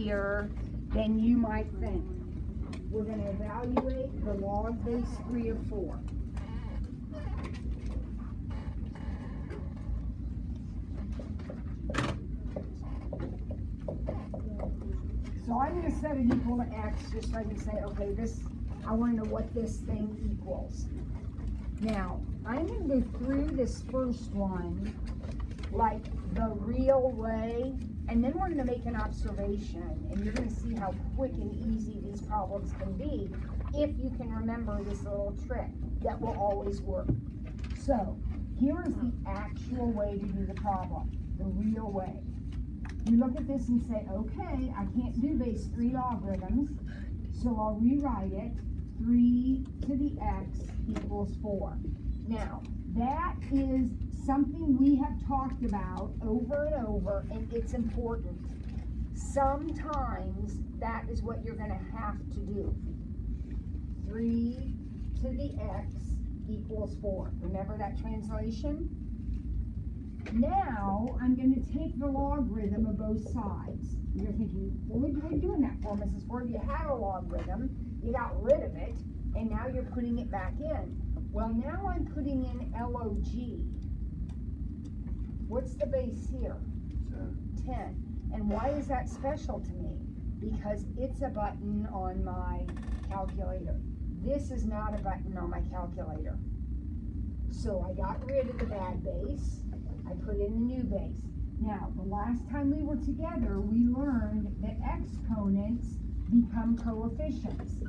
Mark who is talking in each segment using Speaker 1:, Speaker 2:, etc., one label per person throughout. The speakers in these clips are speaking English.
Speaker 1: easier than you might think. We're going to evaluate the log base 3 of 4. So I'm going to set it equal to x just so I can say, okay, this, I want to know what this thing equals. Now, I'm going to go through this first one like the real way, and then we're going to make an observation, and you're going to see how quick and easy these problems can be if you can remember this little trick that will always work. So, here is the actual way to do the problem, the real way. You look at this and say, okay, I can't do base 3 logarithms, so I'll rewrite it. 3 to the x equals 4. Now, that is something we have talked about over and over, and it's important. Sometimes that is what you're going to have to do. 3 to the x equals 4. Remember that translation? Now, I'm going to take the logarithm of both sides. You're thinking, well, what are you doing that for, Mrs. Ford? You had a logarithm, you got rid of it, and now you're putting it back in. Well, now I'm putting in log. What's the base here? 10. And why is that special to me? Because it's a button on my calculator. This is not a button on my calculator. So I got rid of the bad base. I put in the new base. Now, the last time we were together, we learned that exponents become coefficients.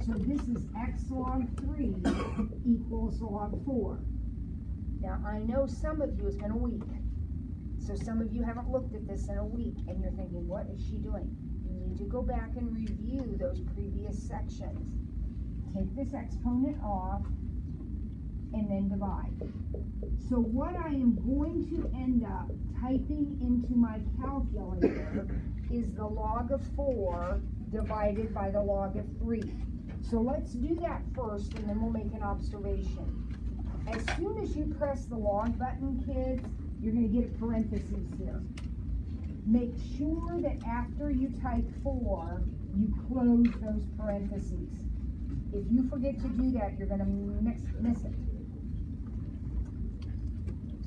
Speaker 1: So this is x log 3 equals log 4. Now, I know some of you, it's been a week. So some of you haven't looked at this in a week, and you're thinking, what is she doing? You need to go back and review those previous sections. Take this exponent off, and then divide. So what I am going to end up typing into my calculator is the log of 4 divided by the log of 3. So let's do that first, and then we'll make an observation. As soon as you press the log button, kids, you're going to get a parenthesis here. Make sure that after you type 4, you close those parentheses. If you forget to do that, you're going to miss it.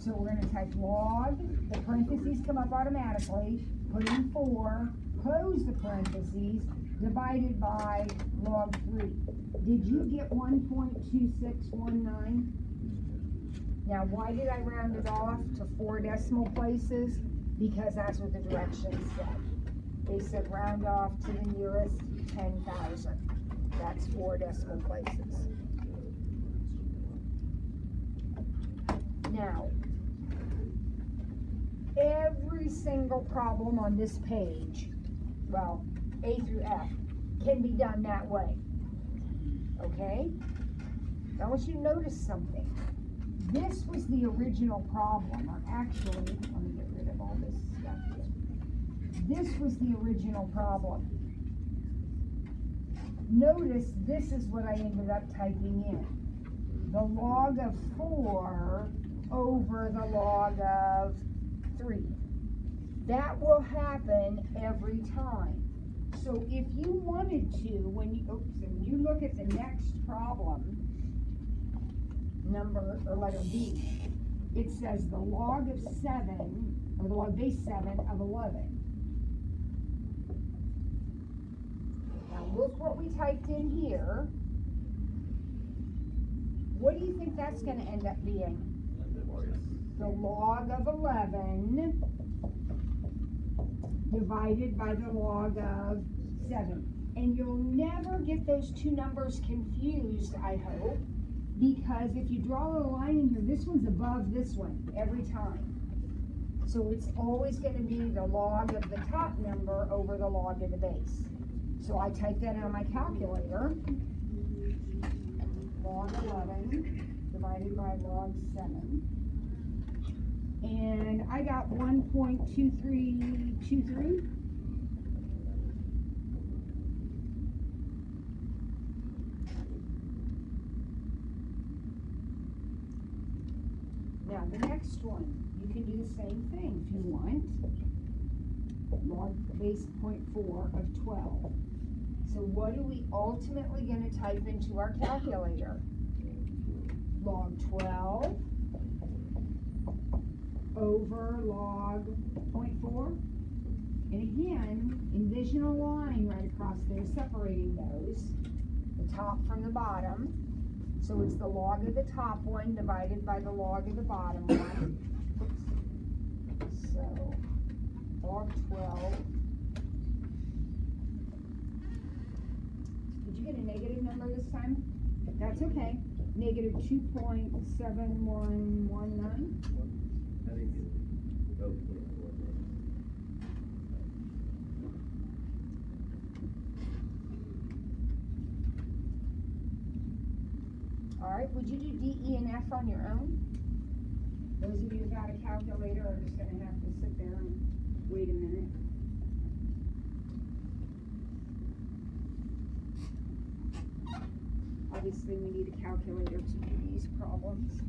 Speaker 1: So we're going to type log, the parentheses come up automatically, put in 4, close the parentheses, divided by log 3. Did you get 1.2619? Now, why did I round it off to 4 decimal places? Because that's what the directions said. They said round off to the nearest 10,000. That's 4 decimal places. Now, every single problem on this page, well, A through F, can be done that way. Okay? Now I want you to notice something. This was the original problem, or actually, let me get rid of all this stuff here. This was the original problem. Notice this is what I ended up typing in. The log of 4 over the log of 3. That will happen every time. So if you wanted to, when you look at the next problem, letter B, it says the log of 7, or the log base 7 of 11. Now look what we typed in here. What do you think that's going to end up being? The log of 11 divided by the log of 7. And you'll never get those two numbers confused, I hope, because if you draw a line in here, this one's above this one every time. So it's always going to be the log of the top number over the log of the base. So I type that on my calculator. Log 11 divided by log 7. And I got 1.2323. Now the next one, you can do the same thing if you want. log base 0.4 of 12. So what are we ultimately going to type into our calculator? Log 12 over log 0.4. And again, envision a line right across there separating those, the top from the bottom. So it's the log of the top one divided by the log of the bottom one. So log 12. Did you get a negative number this time? That's okay. Negative 2.7119.
Speaker 2: I think it's about 24.
Speaker 1: All right, would you do D, E, and F on your own? Those of you without a calculator are just going to have to sit there and wait a minute. Obviously, we need a calculator to do these problems.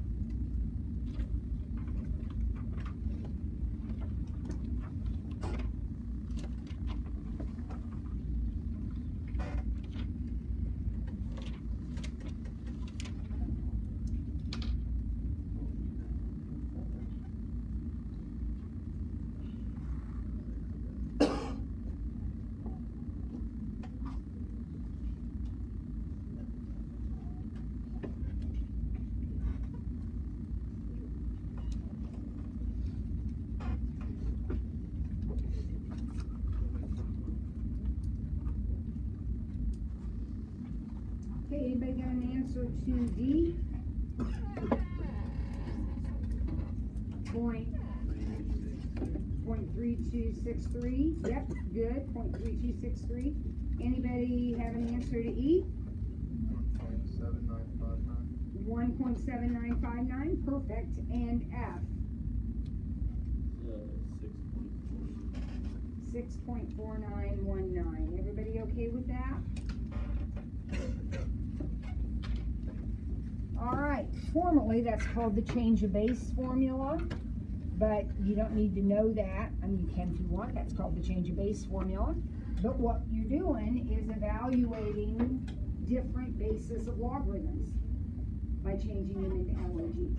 Speaker 1: Okay, anybody got an answer to D? Point 3263. Yep, good. 0.3263. Anybody have an answer to E?
Speaker 2: 1.7959.
Speaker 1: 1.7959. Perfect. And F? 6.4919. Everybody okay with that? All right, formally that's called the change of base formula, but you don't need to know that. I mean, you can if you want. That's called the change of base formula. But what you're doing is evaluating different bases of logarithms by changing them into LOGs.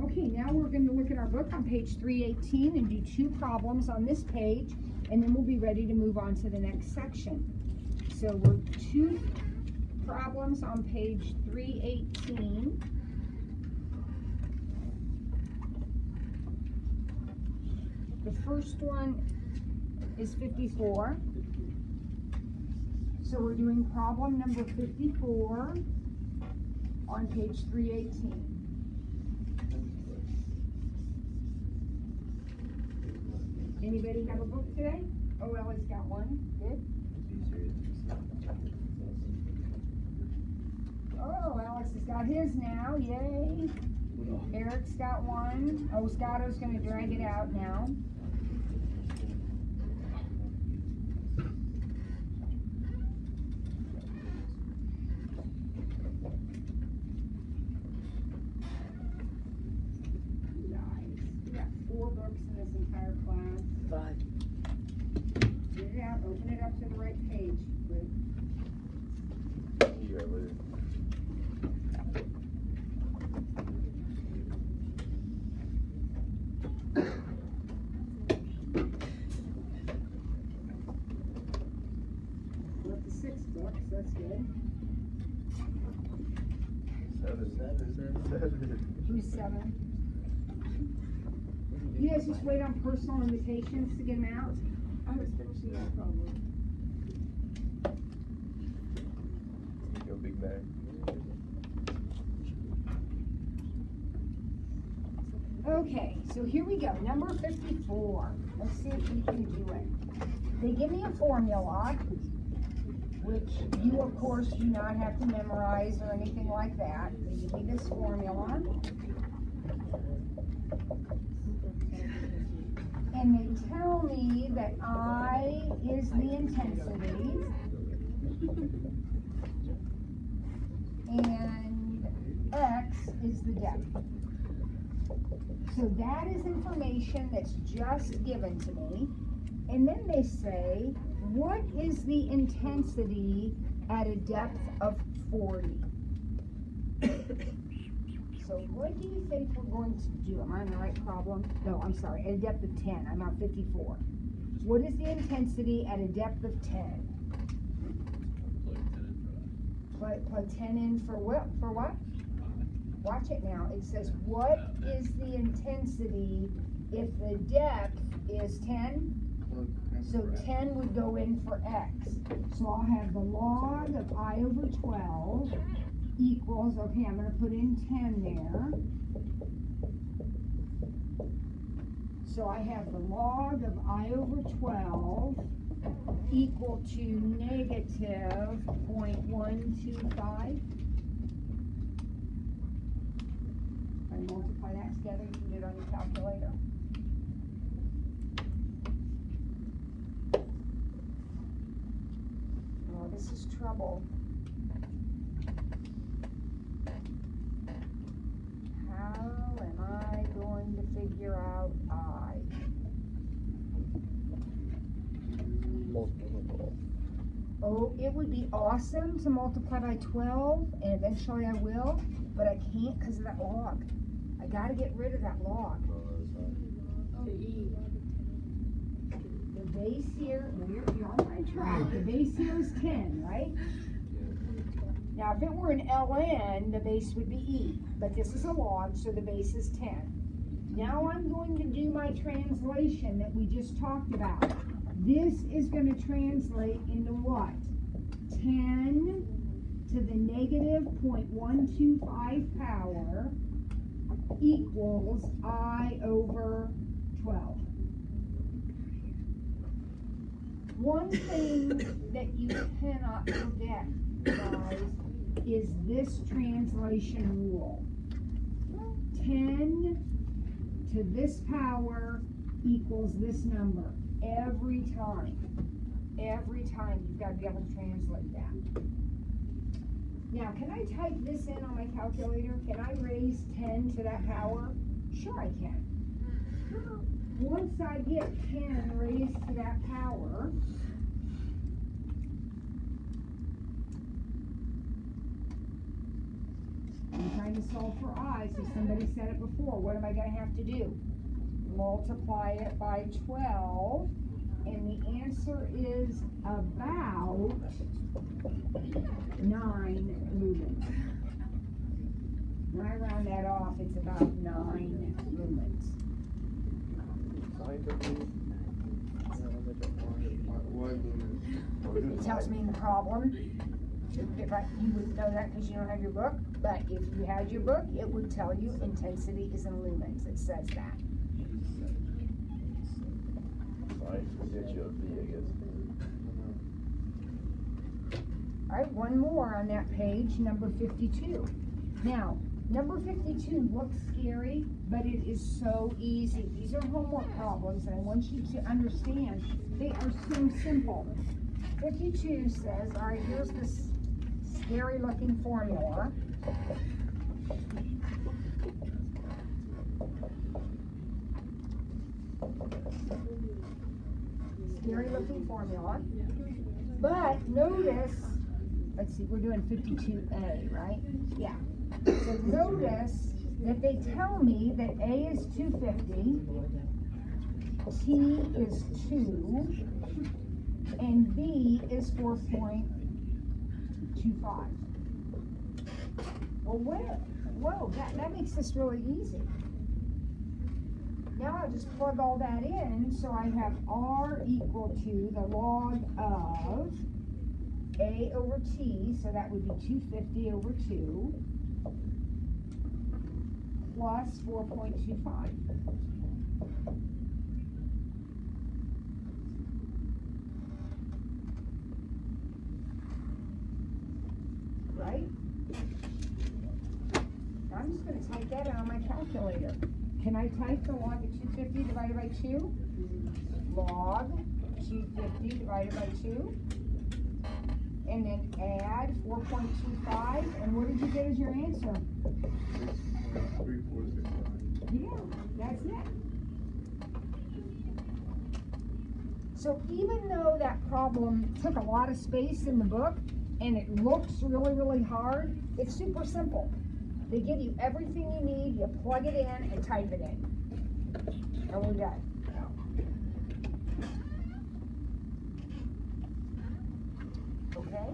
Speaker 1: Okay, now we're going to look at our book on page 318 and do 2 problems on this page, and then we'll be ready to move on to the next section. So we're 2 problems on page 318. The first one is 54. So we're doing problem number 54 on page 318. Anybody have a book today? Oh, Ellie's got one. Good. Oh, Alex has got his now. Yay. Eric's got one. Oh, Scotto's going to drag it out now. Nice. We got 4 books in this entire class.
Speaker 3: 5.
Speaker 1: Get it out. Open it up to the right page. Good. We're up to 6 books. That's good.
Speaker 2: 7.
Speaker 1: Who's 7? You guys just wait on personal invitations to get them out?
Speaker 3: I was finishing that problem.
Speaker 2: Go big bag.
Speaker 1: Okay, so here we go. Number 54. Let's see if we can do it. They give me a formula, which you, of course, do not have to memorize or anything like that. They give me this formula. And they tell me that I is the intensity. And X is the depth. So that is information that's just given to me. And then they say, what is the intensity at a depth of 40? So what do you think we're going to do? Am I on the right problem? No, I'm sorry, at a depth of 10, I'm on 54. What is the intensity at a depth of 10? Plug 10 in for what? For what? Watch it now. It says, what is the intensity if the depth is 10? So 10 would go in for x. So I'll have the log of I over 12 equals, okay, I'm going to put in 10 there. So I have the log of I over 12 equal to negative 0.125. I multiply that together, you can do it on your calculator. Oh, this is trouble. How am I going to figure out I?
Speaker 2: Multiple.
Speaker 1: Oh, it would be awesome to multiply by 12, and eventually I will, but I can't because of that log. I gotta get rid of that log.
Speaker 3: To E.
Speaker 1: The base here, you're on my track. The base here is 10, right? Now, if it were an ln, the base would be e, but this is a log, so the base is 10. Now I'm going to do my translation that we just talked about. This is going to translate into what? 10 to the negative 0.125 power equals I over 12. One thing that you cannot forget, guys, is this translation rule. 10 to this power equals this number. Every time you've got to be able to translate that. Now, can I type this in on my calculator? Can I raise 10 to that power? Sure I can. Once I get 10 raised to that power, I'm trying to solve for I, so somebody said it before. What am I going to have to do? Multiply it by 12, and the answer is about 9 lumens. When I round that off, it's about 9 lumens. It tells me the problem. You wouldn't know that because you don't have your book, but if you had your book, it would tell you intensity is in lumens. It says that. All right, one more on that page, number 52. Now, number 52 looks scary, but it is so easy. These are homework problems, and I want you to understand they are so simple. 52 says, all right, here's this scary looking formula. Scary looking formula. But notice, let's see, we're doing 52A, right? Yeah. So notice that they tell me that A is 250, T is 2, and B is 4.25. Well, whoa, that makes this really easy. Now I'll just plug all that in, so I have R equal to the log of A over T, so that would be 250 over 2, plus 4.25. Right? Now I'm just going to type that in on my calculator. Can I type the log of 250 divided by 2? Log 250 divided by 2. And then add 4.25. And what did you get as your answer?
Speaker 2: 6.3465.
Speaker 1: Yeah, that's it. So even though that problem took a lot of space in the book and it looks really, really hard, it's super simple. They give you everything you need, you plug it in and type it in. And we're done. Okay?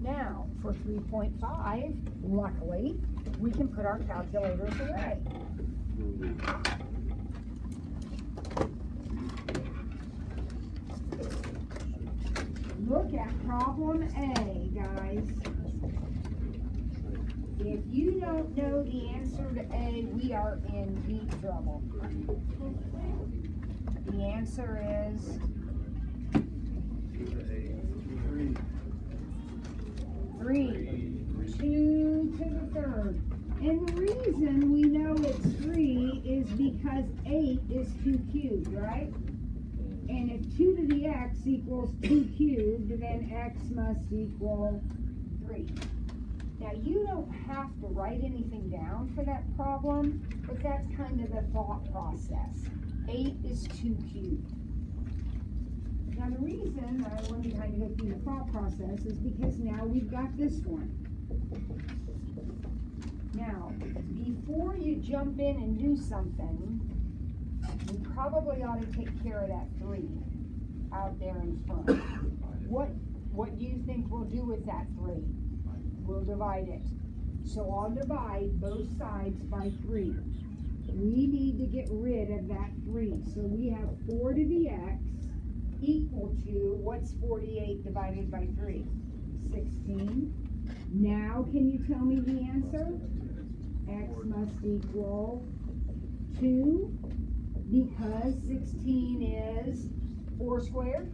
Speaker 1: Now, for 3.5, luckily, we can put our calculators away. Look at problem A, guys. If you don't know the answer to A, we are in deep trouble. The answer is 3. 2 to the third. And the reason we know it's 3 is because 8 is 2 cubed, right? And if 2 to the x equals 2 cubed, then x must equal 3. Now, you don't have to write anything down for that problem, but that's kind of the thought process. 8 is 2 cubed. Now, the reason I wanted to kind of go through the thought process is because now we've got this one. Now, before you jump in and do something, we probably ought to take care of that 3 out there in front. What do you think we'll do with that 3? We'll divide it. So I'll divide both sides by 3. We need to get rid of that 3. So we have 4 to the x equal to, what's 48 divided by 3? 16. Now can you tell me the answer? X must equal 2, because 16 is 4 squared.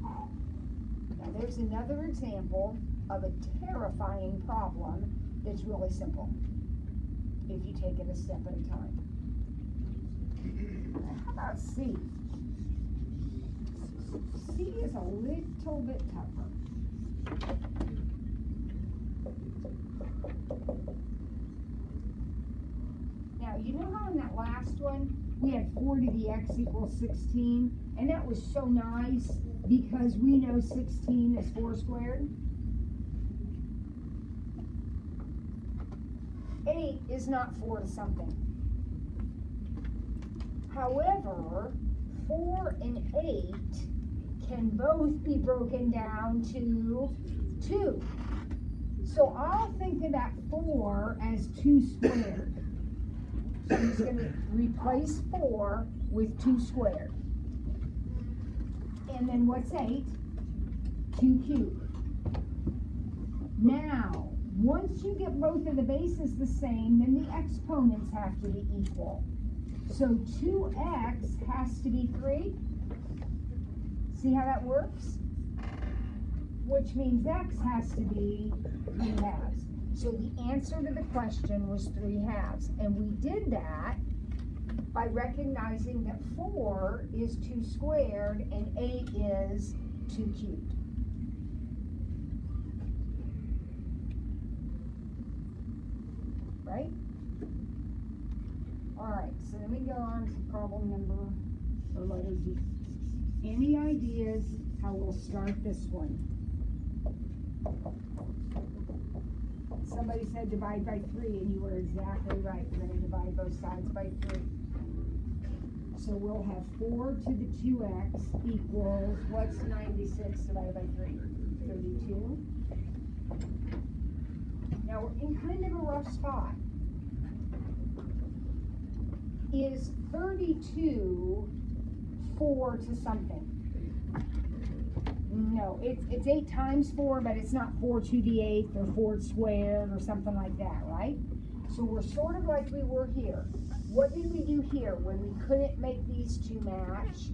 Speaker 1: Now there's another example of a terrifying problem that's really simple, if you take it a step at a time. How about C? C is a little bit tougher. Now, you know how in that last one, we had 4 to the x equals 16, and that was so nice because we know 16 is 4 squared? 8 is not 4 to something. However, 4 and 8 can both be broken down to 2. So I'll think of that 4 as 2 squared. So I'm just going to replace 4 with 2 squared. And then what's 8? 2 cubed. Now, once you get both of the bases the same, then the exponents have to be equal. So 2x has to be 3. See how that works? Which means x has to be 3 halves. So the answer to the question was 3 halves. And we did that by recognizing that 4 is 2 squared and 8 is 2 cubed. Right? All right, so then we go on to problem number, or letter D. Any ideas how we'll start this one? Somebody said divide by 3, and you were exactly right. We're going to divide both sides by 3. So we'll have 4 to the 2x equals, what's 96 divided by 3? 32. Now we're in kind of a rough spot. Is 32 4 to something? No, it's 8 times 4, but it's not 4 to the 8th or 4 squared or something like that, right? So we're sort of like we were here. What did we do here when we couldn't make these two match?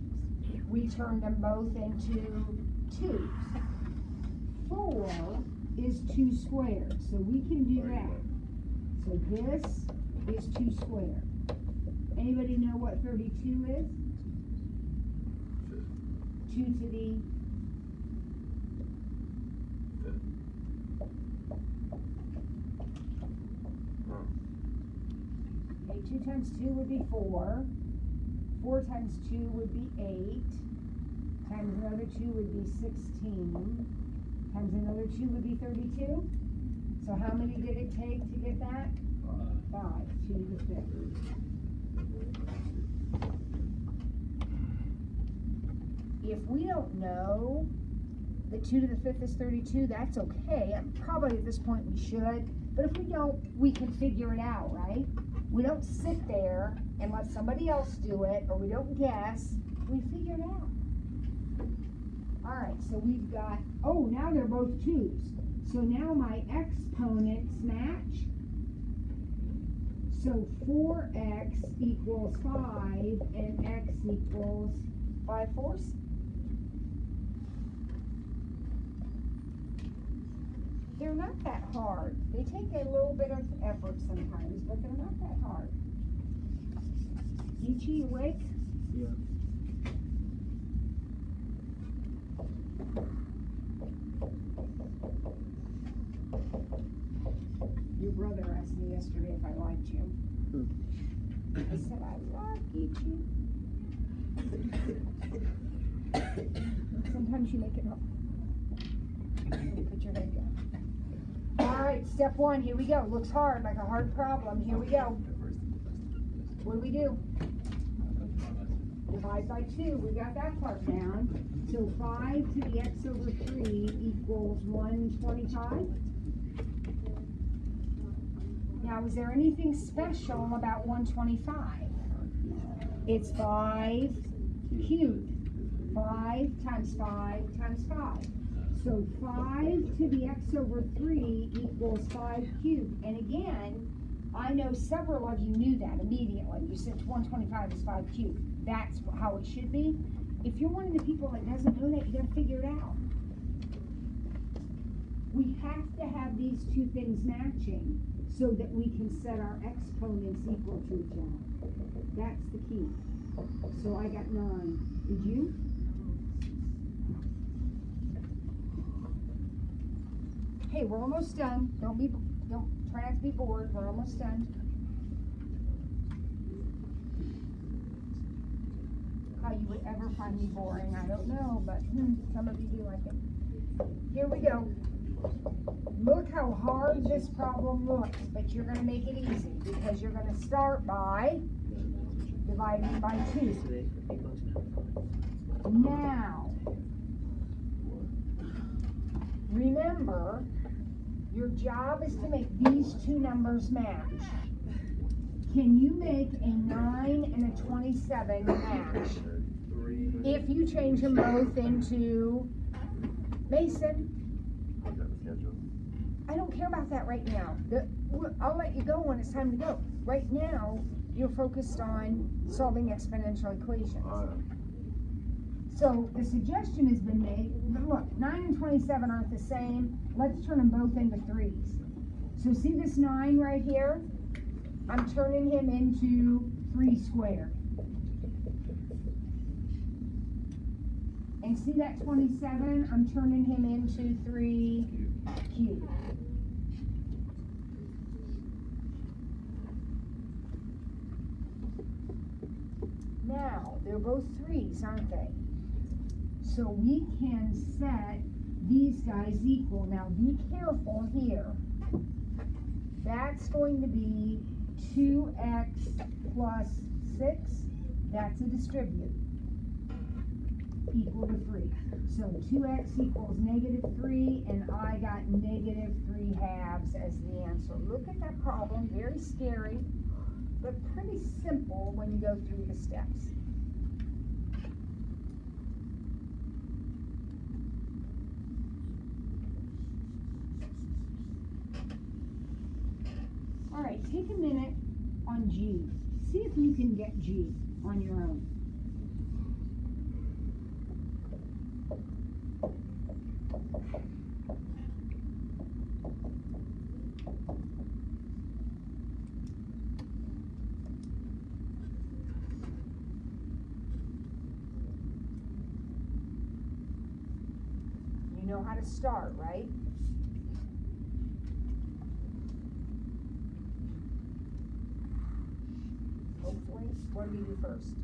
Speaker 1: We turned them both into 2's. 4 is 2 squared, so we can do that. So this is 2 squared. Anybody know what 32 is? 2 to the right, 2 times 2 would be 4. 4 times 2 would be 8. Times another 2 would be 16. Times another 2 would be 32. So how many did it take to get that? 5. 2 to the 5th. If we don't know that 2 to the 5th is 32, that's okay. Probably at this point we should. But if we don't, we can figure it out, right? We don't sit there and let somebody else do it, or we don't guess. We figure it out. All right, so we've got, oh, now they're both 2's. So now my exponents match. So 4x equals 5 and x equals 5/4. They're not that hard. They take a little bit of effort sometimes, but they're not that hard. Ichi, you awake?
Speaker 2: Yeah.
Speaker 1: Your brother asked me yesterday if I liked you. I said, I like Ichi. Sometimes you make it hard. Put your head down. All right, step 1, here we go. Looks hard, like a hard problem. Here we go. What do we do? Divide by 2. We got that part down. So 5 to the x over 3 equals 125. Now, is there anything special about 125? It's 5 cubed. 5 times 5 times 5. So 5 to the x over 3 equals 5 cubed. And again, I know several of you knew that immediately. You said 125 is 5 cubed. That's how it should be. If you're one of the people that doesn't know that, you gotta figure it out. We have to have these two things matching so that we can set our exponents equal to each other. That's the key. So I got 9. Did you? Hey, we're almost done. Don't try not to be bored. We're almost done. How you would ever find me boring, I don't know, but some of you do, I think. Here we go. Look how hard this problem looks, but you're going to make it easy because you're going to start by dividing by 2. Now, remember, your job is to make these two numbers match. Can you make a 9 and a 27 match? If you change them both into Mason. I don't care about that right now. I'll let you go when it's time to go. Right now, you're focused on solving exponential equations. So the suggestion has been made, look, 9 and 27 aren't the same. Let's turn them both into 3's. So see this 9 right here? I'm turning him into 3 squared. And see that 27? I'm turning him into 3 cubed. Now, they're both 3's, aren't they? So we can set these guys equal. Now be careful here. That's going to be 2x plus 6. That's a distribute. Equal to 3. So 2x equals -3, and I got -3/2 as the answer. Look at that problem. Very scary, but pretty simple when you go through the steps. All right, take a minute on G. See if you can get G on your own. You know how to start, right? What do we do first?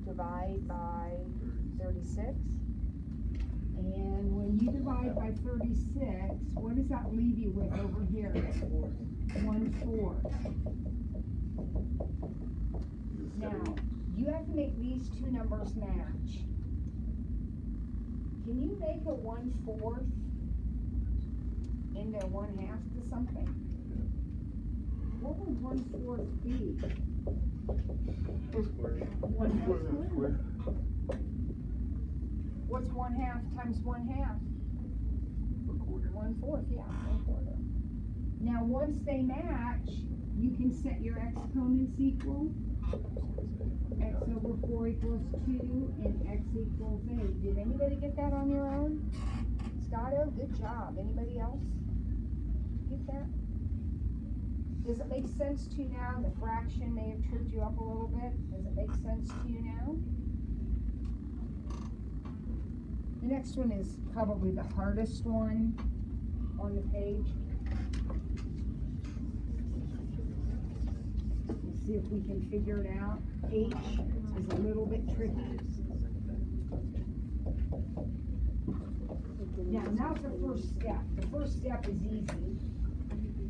Speaker 1: Divide by 36. And when you divide by 36, what does that leave you with over here? 1/4. Now, you have to make these two numbers match. Can you make a 1/4 into 1/2 to something? What would 1/4 be?
Speaker 2: Square.
Speaker 1: 1/2
Speaker 2: Square.
Speaker 1: What's 1/2 times 1/2? 1/4, yeah, 1/4. Now, once they match, you can set your exponents equal. X over 4 equals 2 and x equals 8. Did anybody get that on your own? Scotto, good job. Anybody else get that? Does it make sense to you now? The fraction may have tripped you up a little bit. Does it make sense to you now? The next one is probably the hardest one on the page. Let's see if we can figure it out. H is a little bit tricky. Now, now's the first step. The first step is easy.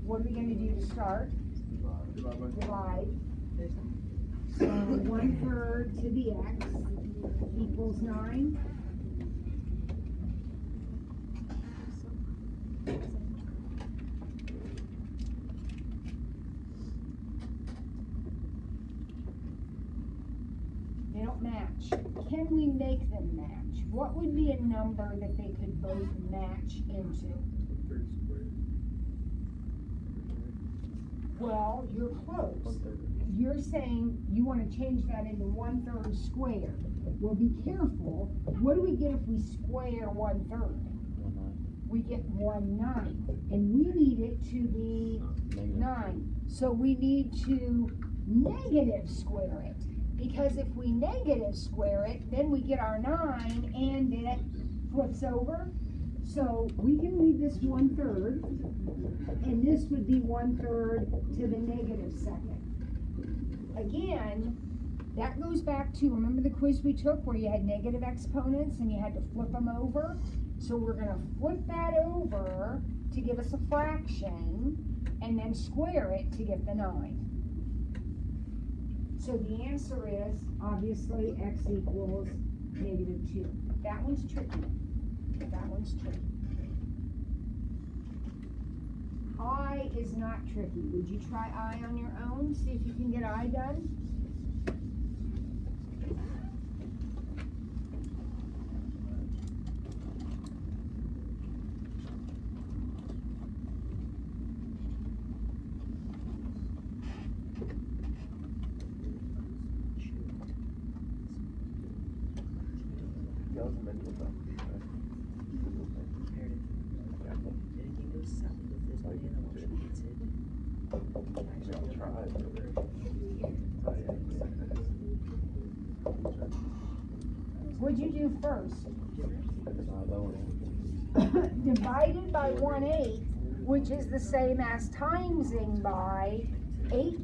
Speaker 1: What are we going to do to start? Divide. So 1/3 to the x equals 9. They don't match. Can we make them match? What would be a number that they could both match into?
Speaker 2: 1/3 square.
Speaker 1: Well, you're close.
Speaker 2: 1/3.
Speaker 1: You're saying you want to change that into 1/3 squared. Well, be careful. What do we get if we square 1/3? We get 1/9. And we need it to be 9. So we need to negative square it. Because if we negative square it, then we get our 9 and it flips over. So we can leave this 1/3, and this would be 1/3 to the negative second. Again, that goes back to, remember the quiz we took where you had negative exponents and you had to flip them over? So we're going to flip that over to give us a fraction, and then square it to get the 9. So the answer is, obviously, x equals -2. That one's tricky. That one's tricky. I is not tricky. Would you try I on your own? See if you can get I done?
Speaker 2: That was a mental thing.
Speaker 1: What'd you do first? Divided by 1/8, which is the same as timesing by 8.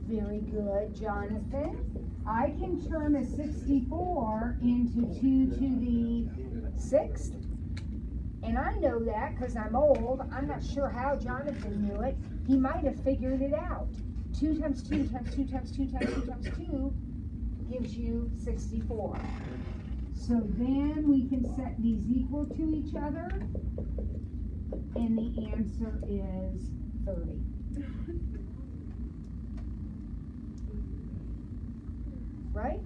Speaker 1: Very good, Jonathan. I can turn a 64 into 2 to the 6th. And I know that because I'm old. I'm not sure how Jonathan knew it. He might have figured it out. 2 times 2 times 2 times 2 times 2 times 2 gives you 64. So then we can set these equal to each other. And the answer is 30. Right?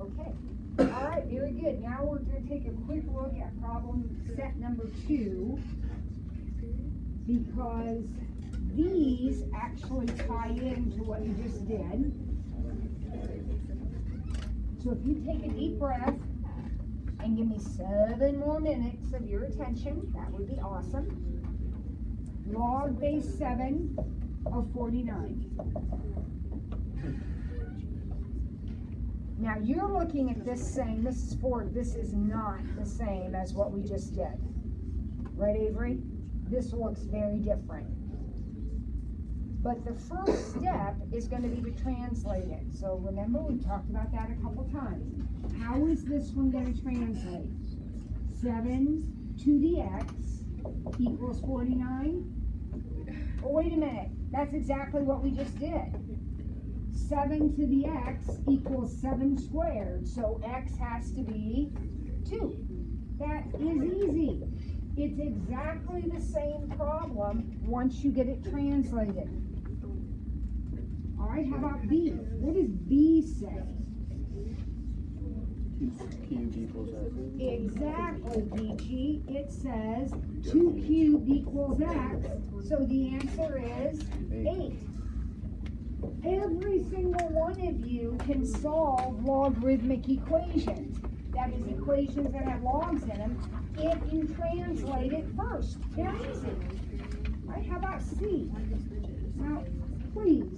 Speaker 1: Okay. All right, very good. Now we're going to take a quick look at problem set number 2, because these actually tie into what you just did. So if you take a deep breath and give me 7 more minutes of your attention, that would be awesome. Log base 7 of 49. Now you're looking at this saying, this is 4, this is not the same as what we just did. Right, Avery? This looks very different. But the first step is going to be to translate it. So remember, we talked about that a couple times. How is this one going to translate? 7 to the x equals 49? Oh, wait a minute. That's exactly what we just did. 7 to the x equals 7 squared. So x has to be 2. That is easy. It's exactly the same problem once you get it translated. All right, how about B? What does B say?
Speaker 2: 2 cubed equals x.
Speaker 1: Exactly, Peachy. It says 2 cubed equals x. So the answer is 8. Every single one of you can solve logarithmic equations. That is, equations that have logs in them, if you translate it first. Very easy. All right, how about C? Now, please,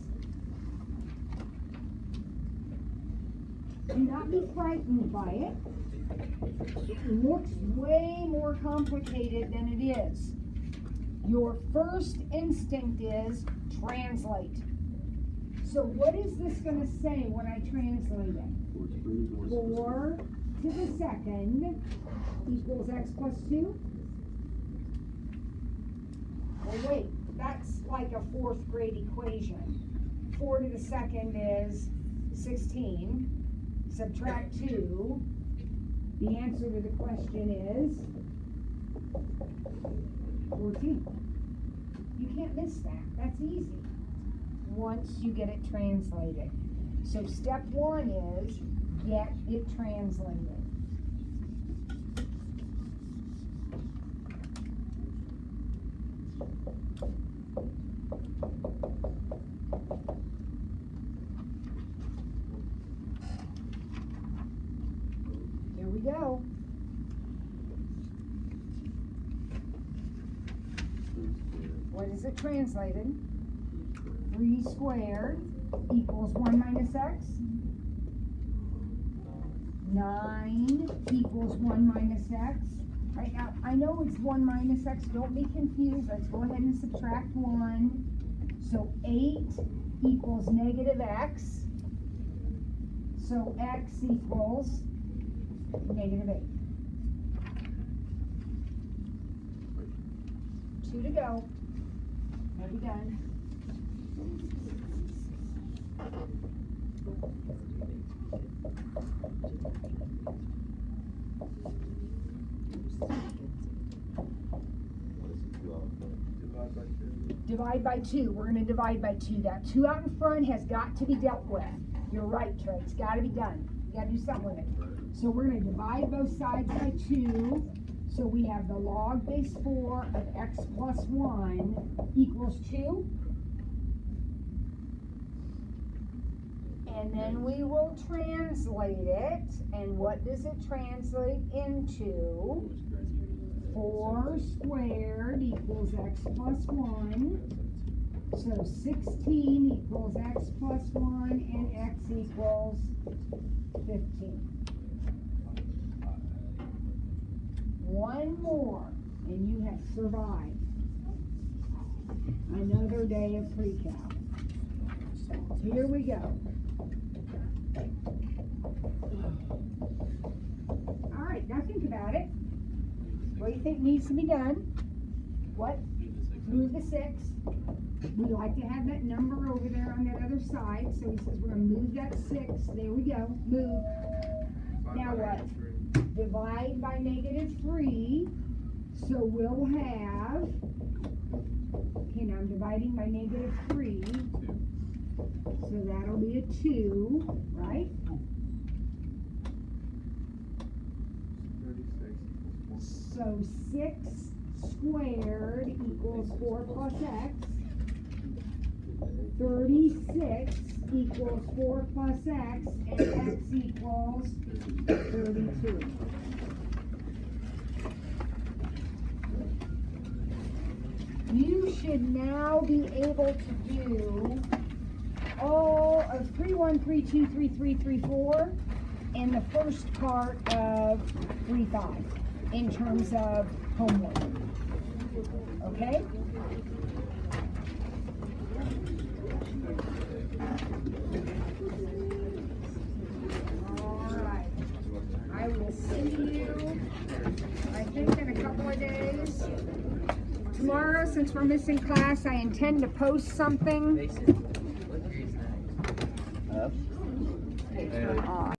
Speaker 1: do not be frightened by it. It looks way more complicated than it is. Your first instinct is translate. So what is this going to say when I translate it? 4 to the second equals x plus 2? Well, wait, that's like a 4th grade equation. 4 to the second is 16. Subtract 2. The answer to the question is 14. You can't miss that. That's easy once you get it translated. So step 1 is get it translated. Here we go. What is it translated? 3 squared equals 1 minus x. 9 equals 1 minus x. Right now, I know it's 1 minus x. Don't be confused. Let's go ahead and subtract 1. So 8 equals negative x. So x equals negative 8. 2 to go. Are we done? Divide by 2. We're going to divide by 2. That 2 out in front has got to be dealt with. You're right, Trey. It's got to be done. You got to do something with it. So we're going to divide both sides by 2. So we have the log base 4 of x plus 1 equals 2. And then we will translate it. And what does it translate into? 4 squared equals x plus 1. So 16 equals x plus 1 and x equals 15. One more and you have survived another day of pre-cal. Here we go. All right, now think about it. What do you think needs to be done? What? Move the 6. We like to have that number over there on that other side. So he says we're going to move that 6. There we go. Move. Now what? Divide by negative 3. So we'll have, okay, now I'm dividing by negative 3. So that'll be a 2, right?
Speaker 2: 36.
Speaker 1: So 6 squared equals 4 plus x. 36 equals 4 plus x, and x equals 32. You should now be able to do all of 3, 1, 3, 2, 3, 3, 3, 4 in the first part of 3.5 in terms of homework. Okay? Alright. I will see you, I think, in a couple of days. Tomorrow, since we're missing class, I intend to post something.
Speaker 2: F.
Speaker 1: Turn on.